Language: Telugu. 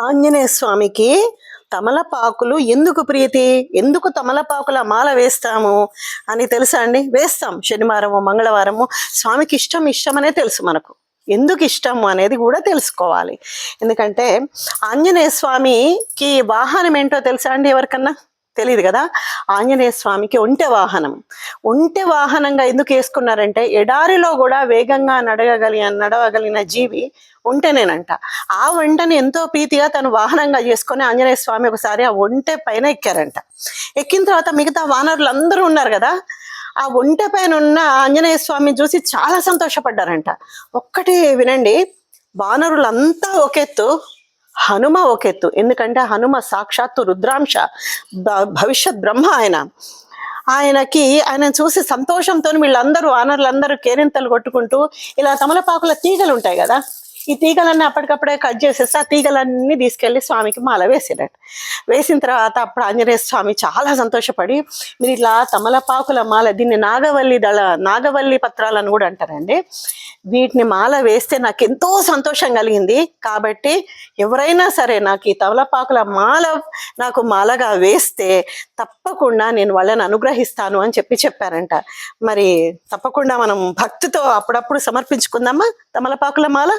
ఆంజనేయ స్వామికి తమలపాకులు ఎందుకు ప్రీతి? ఎందుకు తమలపాకుల మాల వేస్తాము అని తెలుసా అండి? వేస్తాం శనివారము, మంగళవారము. స్వామికి ఇష్టమనే తెలుసు మనకు. ఎందుకు ఇష్టము అనేది కూడా తెలుసుకోవాలి. ఎందుకంటే ఆంజనేయ స్వామికి వాహనం ఏంటో తెలుసా అండి ఎవరికన్నా? తెలియదు కదా. ఆంజనేయ స్వామికి ఒంటె వాహనం. ఒంటె వాహనంగా ఎందుకు వేసుకున్నారంటే ఎడారిలో కూడా వేగంగా నడవగలిగిన జీవి ఒంటెనేనంట. ఆ ఒంటెని ఎంతో ప్రీతిగా తను వాహనంగా చేసుకొని ఆంజనేయ స్వామి ఒకసారి ఆ ఒంటె పైన ఎక్కారంట. ఎక్కిన తర్వాత మిగతా వానరులు అందరూ ఉన్నారు కదా, ఆ ఒంటె పైన ఉన్న ఆంజనేయ స్వామిని చూసి చాలా సంతోషపడ్డారంట. ఒక్కటి వినండి, వానరులంతా ఒకెత్తు, హనుమ ఒకెత్తు. ఎందుకంటే హనుమ సాక్షాత్తు రుద్రాంశ, భవిష్యత్ బ్రహ్మ. ఆయన చూసి సంతోషంతో వీళ్ళందరూ వానరులందరూ కేరింతలు కొట్టుకుంటూ ఇలా తమలపాకుల తీగలు ఉంటాయి కదా, ఈ తీగలన్నీ అప్పటికప్పుడే కట్ చేసేసి ఆ తీగలన్నీ తీసుకెళ్లి స్వామికి మాల వేసినట్టు. వేసిన తర్వాత అప్పుడు ఆంజనేయ స్వామి చాలా సంతోషపడి, మీరు ఇట్లా తమలపాకుల మాల, దీన్ని నాగవల్లి పత్రాలను కూడా అంటారండి, వీటిని మాల వేస్తే నాకు ఎంతో సంతోషం కలిగింది. కాబట్టి ఎవరైనా సరే నాకు ఈ తమలపాకుల మాల నాకు మాలగా వేస్తే తప్పకుండా నేను వాళ్ళని అనుగ్రహిస్తాను అని చెప్పారంట. మరి తప్పకుండా మనం భక్తితో అప్పుడప్పుడు సమర్పించుకుందామా తమలపాకుల మాల.